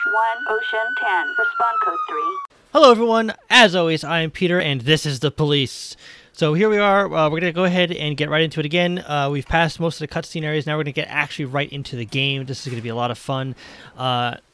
Ocean 10. Respond code 3. Hello everyone, as always, I am Peter and this is the police. So here we are, we're going to go ahead and get right into it again. We've passed most of the cutscene areas, now we're going to get actually right into the game. This is going to be a lot of fun.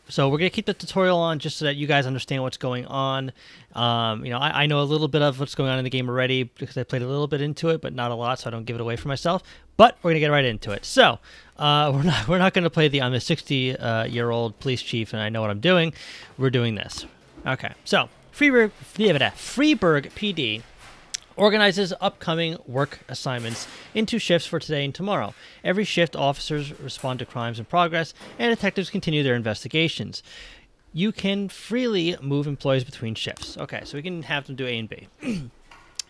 So we're going to keep the tutorial on just so that you guys understand what's going on. I know a little bit of what's going on in the game already because I played a little bit into it, but not a lot, so I don't give it away for myself. But we're going to get right into it. So we're not going to play I'm a 60-year-old police chief and I know what I'm doing. We're doing this. Okay, so Freeburg PD organizes upcoming work assignments into shifts for today and tomorrow. Every shift, officers respond to crimes in progress, and detectives continue their investigations. You can freely move employees between shifts. Okay, so we can have them do A and B.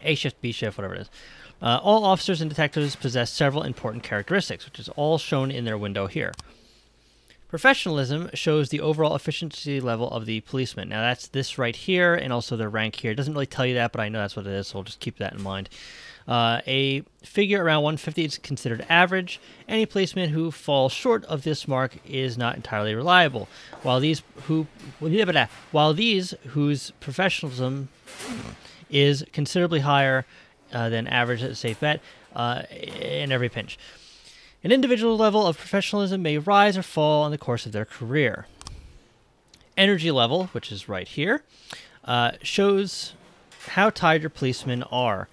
A shift, B shift, whatever it is. All officers and detectives possess several important characteristics, which is all shown in their window here. Professionalism shows the overall efficiency level of the policeman. Now that's this right here and also their rank here. It doesn't really tell you that, but I know that's what it is, so we'll just keep that in mind. A figure around 150 is considered average. Any policeman who falls short of this mark is not entirely reliable. While these whose professionalism is considerably higher than average at a safe bet in every pinch. An individual level of professionalism may rise or fall in the course of their career. Energy level, which is right here, shows how tired your policemen are.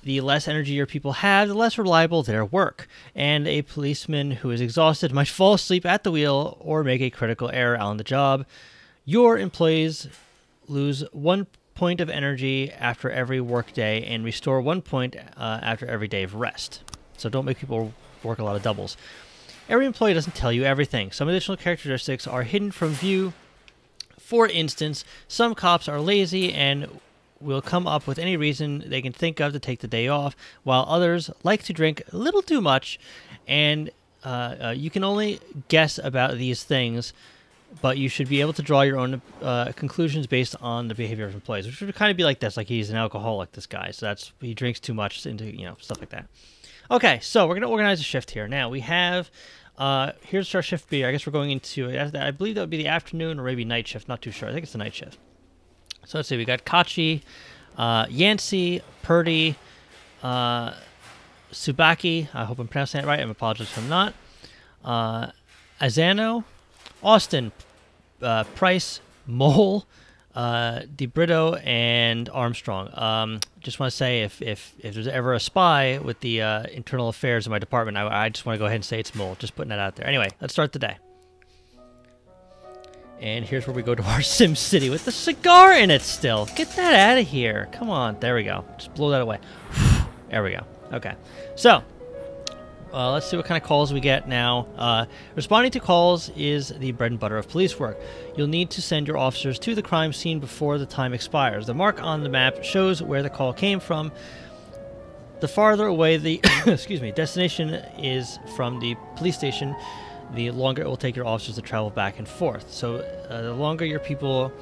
The less energy your people have, the less reliable their work. And a policeman who is exhausted might fall asleep at the wheel or make a critical error on the job. Your employees lose 1 point of energy after every work day and restore 1 point after every day of rest. So don't make people work a lot of doubles. Every employee doesn't tell you everything. Some additional characteristics are hidden from view. For instance, some cops are lazy and will come up with any reason they can think of to take the day off, while others like to drink a little too much, and you can only guess about these things, but you should be able to draw your own conclusions based on the behavior of employees, which would kind of be like this, like he's an alcoholic, this guy, so he drinks too much into, stuff like that. Okay, so we're going to organize a shift here. Now, we have, here's our shift B. I guess we're going into, I believe that would be the afternoon or maybe night shift. Not too sure. I think it's the night shift. So let's see. We got Kachi, Yancey, Purdy, Subaki. I hope I'm pronouncing that right. I apologize if I'm not. Azano, Austin, Price, Mole, DeBrito, and Armstrong. Just want to say if there's ever a spy with the internal affairs of my department, I just want to go ahead and say it's Mole. Just putting that out there. Anyway, let's start the day. And here's where we go to our Sim City with the cigar in it still. Get that out of here. Come on. There we go. Just blow that away. There we go. Okay. So, let's see what kind of calls we get now. Responding to calls is the bread and butter of police work. You'll need to send your officers to the crime scene before the time expires. The mark on the map shows where the call came from. The farther away the destination is from the police station, the longer it will take your officers to travel back and forth. So the longer your people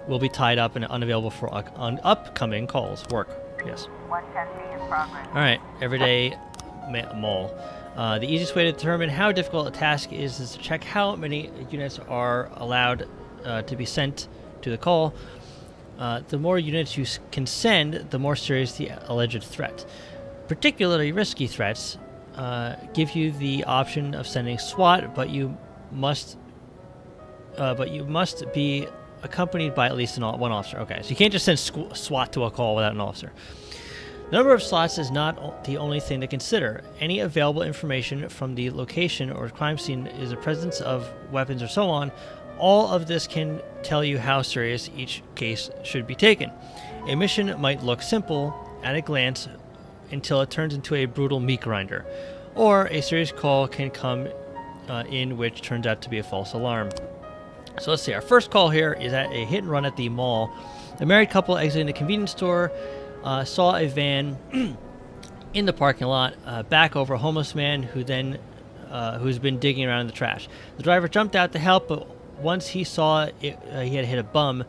will be tied up and unavailable for upcoming calls. Work. Yes. 110 in progress. All right. Everyday mall. The easiest way to determine how difficult a task is to check how many units are allowed to be sent to the call. The more units you can send, the more serious the alleged threat. Particularly risky threats give you the option of sending SWAT, but you must be accompanied by at least one officer. Okay, so you can't just send SWAT to a call without an officer. The number of slots is not the only thing to consider. Any available information from the location or crime scene is the presence of weapons or so on. All of this can tell you how serious each case should be taken. A mission might look simple at a glance until it turns into a brutal meat grinder, or a serious call can come in which turns out to be a false alarm. So let's see, our first call here is at a hit and run at the mall. A married couple exiting a convenience store saw a van in the parking lot back over a homeless man who's been digging around in the trash. The driver jumped out to help, but once he saw he had hit a bum,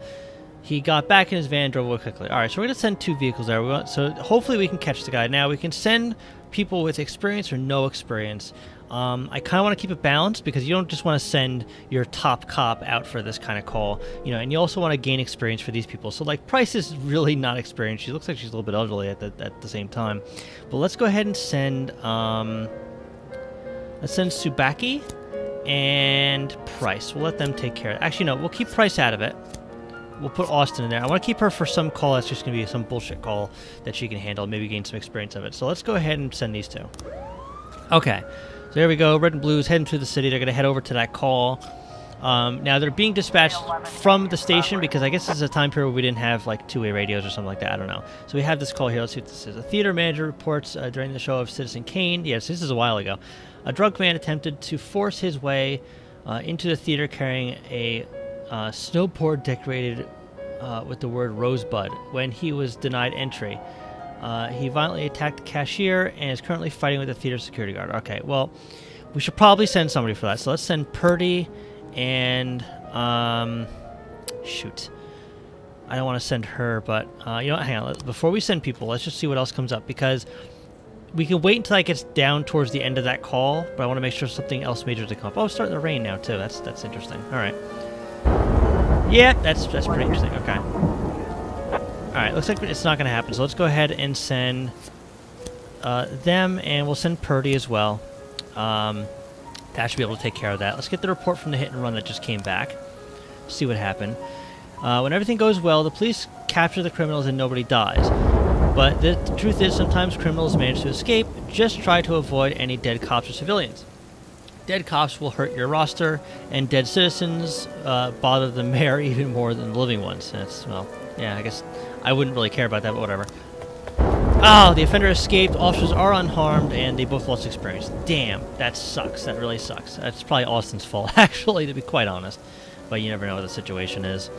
he got back in his van and drove away quickly. All right, so we're going to send 2 vehicles there. So hopefully we can catch the guy. Now, we can send people with experience or no experience. I kind of want to keep it balanced because you don't just want to send your top cop out for this kind of call, you know, and you also want to gain experience for these people. So like Price is really not experienced. She looks like she's a little bit elderly at the same time. But let's go ahead and send Tsubaki and Price. We'll let them take care of it. Actually, no, we'll keep Price out of it. We'll put Austin in there. I want to keep her for some call that's just going to be some bullshit call that she can handle, maybe gain some experience of it. So let's go ahead and send these two. Okay, so there we go. Red and Blue is heading through the city. They're going to head over to that call. Now, they're being dispatched from the station because I guess this is a time period where we didn't have, like, two-way radios or something like that. I don't know. So we have this call here. Let's see what this is. A theater manager reports during the show of Citizen Kane. Yes, this is a while ago. A drunk man attempted to force his way into the theater carrying a snowboard decorated with the word Rosebud. When he was denied entry, he violently attacked the cashier and is currently fighting with the theater security guard. Okay, well, we should probably send somebody for that. So let's send Purdy and shoot. I don't want to send her, but you know what? Hang on. Before we send people, let's just see what else comes up because we can wait until it gets down towards the end of that call, but I want to make sure something else major to come up. Oh, it's starting to rain now too. That's interesting. All right. Yeah, that's pretty interesting. Okay. All right. Looks like it's not going to happen. So let's go ahead and send them, and we'll send Purdy as well. That should be able to take care of that. Let's get the report from the hit and run that just came back. See what happened. When everything goes well, the police capture the criminals and nobody dies. But the truth is, sometimes criminals manage to escape. Just try to avoid any dead cops or civilians. Dead cops will hurt your roster, and dead citizens bother the mayor even more than the living ones. That's, well, yeah, I guess I wouldn't really care about that, but whatever. Oh, the offender escaped, officers are unharmed, and they both lost experience. Damn, that sucks. That really sucks. That's probably Austin's fault, actually, to be quite honest. But you never know what the situation is.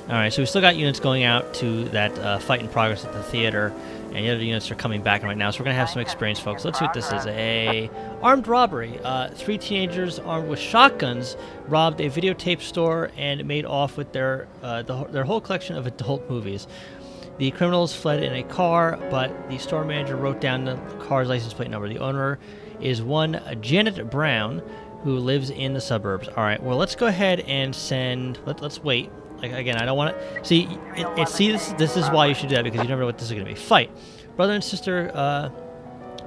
Alright, so we still got units going out to that fight in progress at the theater, and the other units are coming back right now, so we're going to have some experience, folks. Let's see what this is. A armed robbery. 3 teenagers armed with shotguns robbed a videotape store and made off with their whole collection of adult movies. The criminals fled in a car, but the store manager wrote down the car's license plate number. The owner is one Janet Brown, who lives in the suburbs. Alright, well, let's go ahead and send... Let's wait. Like, again, I don't want to... See, this is why you should do that, because you never know what this is going to be. Fight. Brother and sister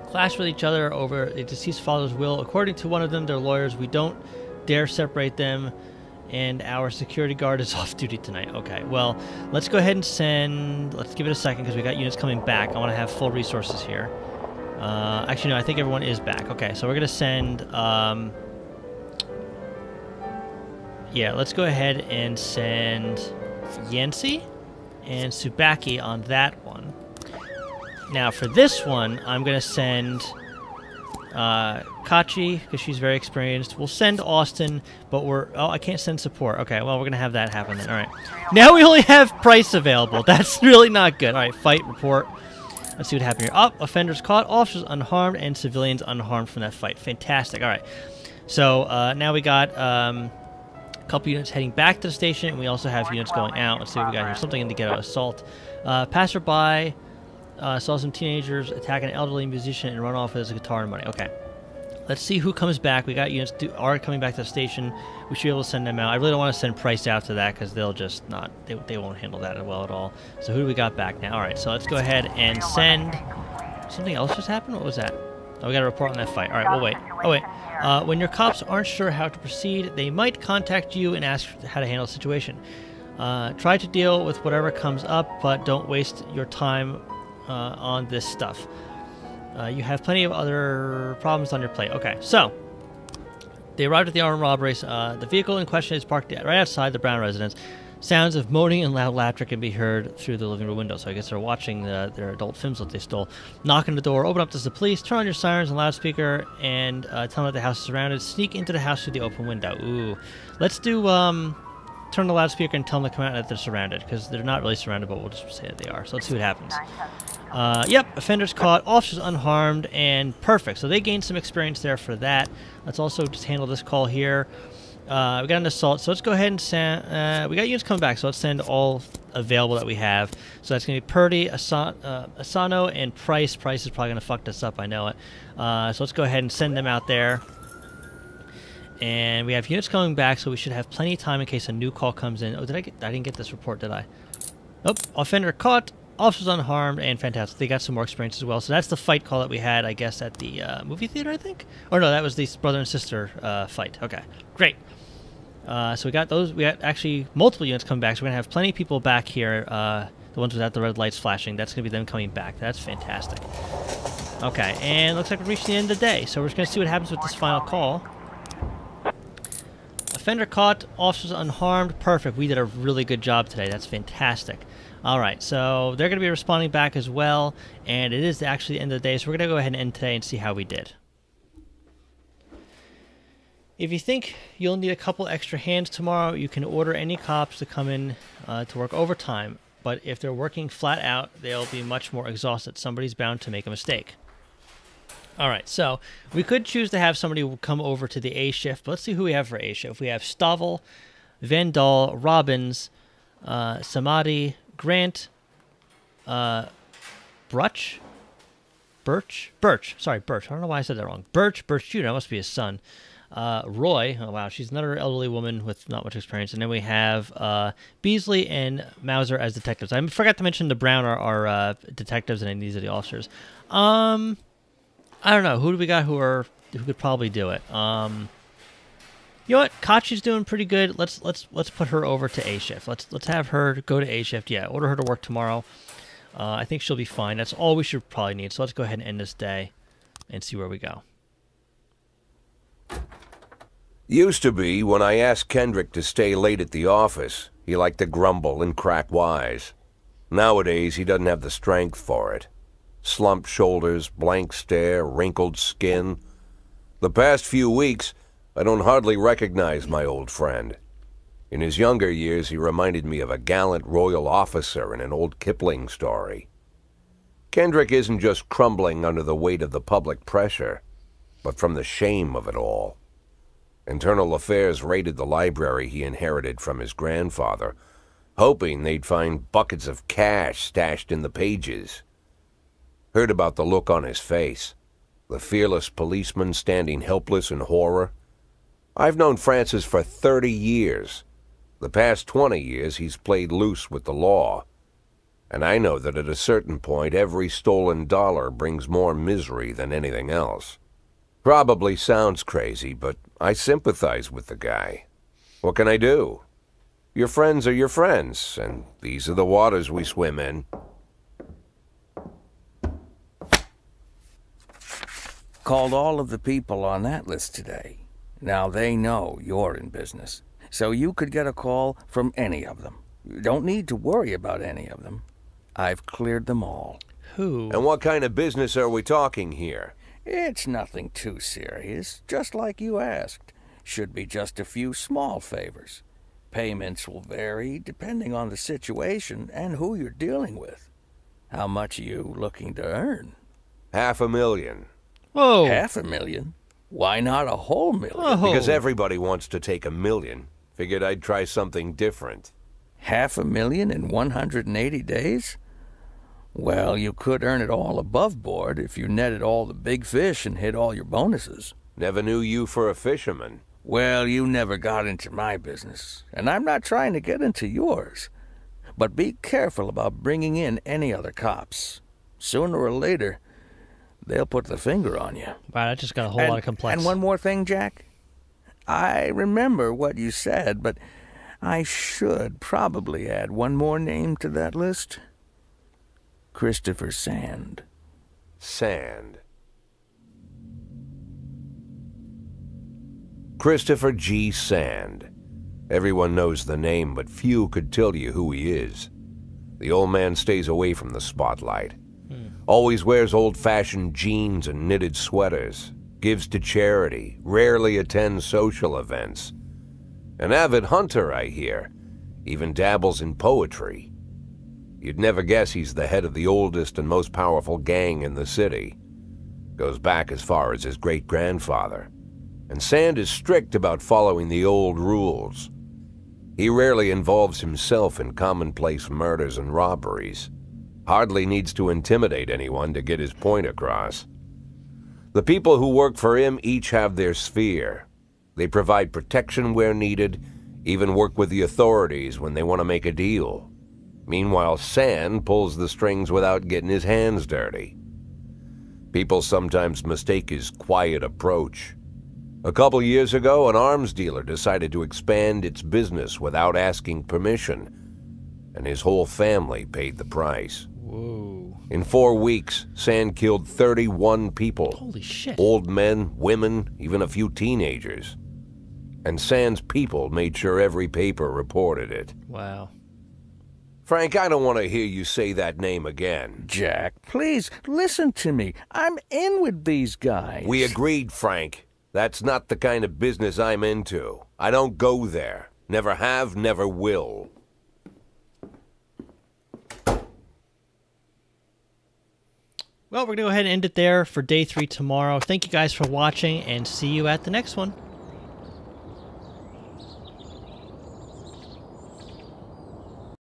clash with each other over the deceased father's will. According to one of them, their lawyers, we don't dare separate them, and our security guard is off duty tonight. Okay, well, let's go ahead and send... Let's give it a second, because we got units coming back. I want to have full resources here. Actually, no, I think everyone is back. Okay, so we're going to send... yeah, let's go ahead and send Yancy and Tsubaki on that one. Now, for this one, I'm going to send Kachi, because she's very experienced. We'll send Austin, but we're... Oh, I can't send support. Okay, well, we're going to have that happen then. All right. Now we only have Price available. That's really not good. All right, fight, report. Let's see what happened here. Oh, offenders caught, officers unharmed, and civilians unharmed from that fight. Fantastic. All right. So, now we got... couple units heading back to the station, and we also have units going out. Let's see what we got here. Something in the ghetto assault. Passerby saw some teenagers attack an elderly musician and run off with his guitar and money. Okay. Let's see who comes back. We got units are coming back to the station. We should be able to send them out. I really don't want to send Price out to that because they'll just not... They won't handle that well at all. So who do we got back now? All right, so let's go ahead and send... Something else just happened? What was that? Oh, we got a report on that fight. All right, we'll wait. Oh, wait. When your cops aren't sure how to proceed, they might contact you and ask how to handle the situation. Try to deal with whatever comes up, but don't waste your time on this stuff. You have plenty of other problems on your plate. Okay, so they arrived at the armed robberies. The vehicle in question is parked right outside the Brown residence. Sounds of moaning and loud laughter can be heard through the living room window. So I guess they're watching their adult films that they stole. Knock on the door, open up to the police, turn on your sirens and loudspeaker, and tell them that the house is surrounded. Sneak into the house through the open window. Ooh. Let's do, turn the loudspeaker and tell them to come out and that they're surrounded. Because they're not really surrounded, but we'll just say that they are. So let's see what happens. Yep, offenders caught, officers unharmed, and perfect. So they gained some experience there for that. Let's also just handle this call here. We got an assault, so let's go ahead and send... we got units coming back, so let's send all available that we have. So that's going to be Purdy, Asano, and Price. Price is probably going to fuck this up, I know it. So let's go ahead and send them out there. And we have units coming back, so we should have plenty of time in case a new call comes in. Oh, I didn't get this report, did I? Nope. Offender caught, officers unharmed, and fantastic. They got some more experience as well. So that's the fight call that we had, I guess, at the movie theater, I think? Or no, that was the brother and sister fight. Okay, great. So we got those. We got actually multiple units coming back, so we're going to have plenty of people back here. The ones without the red lights flashing, that's going to be them coming back. That's fantastic. Okay, and looks like we're reaching the end of the day. So we're just going to see what happens with this final call. Offender caught, officers unharmed. Perfect. We did a really good job today. That's fantastic. All right, so they're going to be responding back as well, and it is actually the end of the day, so we're going to go ahead and end today and see how we did. If you think you'll need a couple extra hands tomorrow, you can order any cops to come in to work overtime, but if they're working flat out, they'll be much more exhausted. Somebody's bound to make a mistake. All right, so we could choose to have somebody come over to the A shift, but let's see who we have for A shift. We have Stavel, Vandal, Robbins, Samadhi, Grant, Birch. Sorry, Birch. I don't know why I said that wrong. Birch Jr. That must be his son. Roy. Oh, wow. She's another elderly woman with not much experience. And then we have Beasley and Mauser as detectives. I forgot to mention the Brown are detectives, and these are the officers. I don't know. Who do we got who could probably do it? You know what? Kachi's doing pretty good. Let's put her over to A shift. Let's have her go to A shift. Yeah, order her to work tomorrow. I think she'll be fine. That's all we should probably need. So let's go ahead and end this day and see where we go. Used to be when I asked Kendrick to stay late at the office, he liked to grumble and crack wise. Nowadays, he doesn't have the strength for it. Slumped shoulders, blank stare, wrinkled skin. The past few weeks, I don't hardly recognize my old friend. In his younger years, he reminded me of a gallant royal officer in an old Kipling story. Kendrick isn't just crumbling under the weight of the public pressure, but from the shame of it all. Internal Affairs raided the library he inherited from his grandfather, hoping they'd find buckets of cash stashed in the pages. Heard about the look on his face, the fearless policeman standing helpless in horror. I've known Francis for 30 years. The past 20 years he's played loose with the law. And I know that at a certain point every stolen dollar brings more misery than anything else. Probably sounds crazy, but I sympathize with the guy. What can I do? Your friends are your friends, and these are the waters we swim in. Called all of the people on that list today. Now they know you're in business, so you could get a call from any of them. You don't need to worry about any of them. I've cleared them all. Who? And what kind of business are we talking here? It's nothing too serious, just like you asked. Should be just a few small favors. Payments will vary depending on the situation and who you're dealing with. How much are you looking to earn? $500,000. Whoa. $500,000? Why not a whole $1 million? Whoa. Because everybody wants to take $1 million. Figured I'd try something different. $500,000 in 180 days? Well, you could earn it all above board if you netted all the big fish and hit all your bonuses. Never knew you for a fisherman. Well, you never got into my business, and I'm not trying to get into yours. But be careful about bringing in any other cops. Sooner or later, they'll put the finger on you. Wow, that just got a whole lot of complex. And one more thing, Jack. I remember what you said, but I should probably add one more name to that list. Christopher Sand. Sand. Christopher G. Sand. Everyone knows the name, but few could tell you who he is. The old man stays away from the spotlight. Always wears old-fashioned jeans and knitted sweaters. Gives to charity. Rarely attends social events. An avid hunter, I hear. Even dabbles in poetry. You'd never guess he's the head of the oldest and most powerful gang in the city. Goes back as far as his great-grandfather. And Sand is strict about following the old rules. He rarely involves himself in commonplace murders and robberies. Hardly needs to intimidate anyone to get his point across. The people who work for him each have their sphere. They provide protection where needed, even work with the authorities when they want to make a deal. Meanwhile, Sand pulls the strings without getting his hands dirty. People sometimes mistake his quiet approach. A couple years ago, an arms dealer decided to expand its business without asking permission, and his whole family paid the price. Whoa. In 4 weeks, Sand killed 31 people. Holy shit. Old men, women, even a few teenagers. And Sand's people made sure every paper reported it. Wow. Frank, I don't want to hear you say that name again. Jack, please, listen to me. I'm in with these guys. We agreed, Frank. That's not the kind of business I'm into. I don't go there. Never have, never will. Well, we're going to go ahead and end it there for day 3 tomorrow. Thank you guys for watching, and see you at the next one.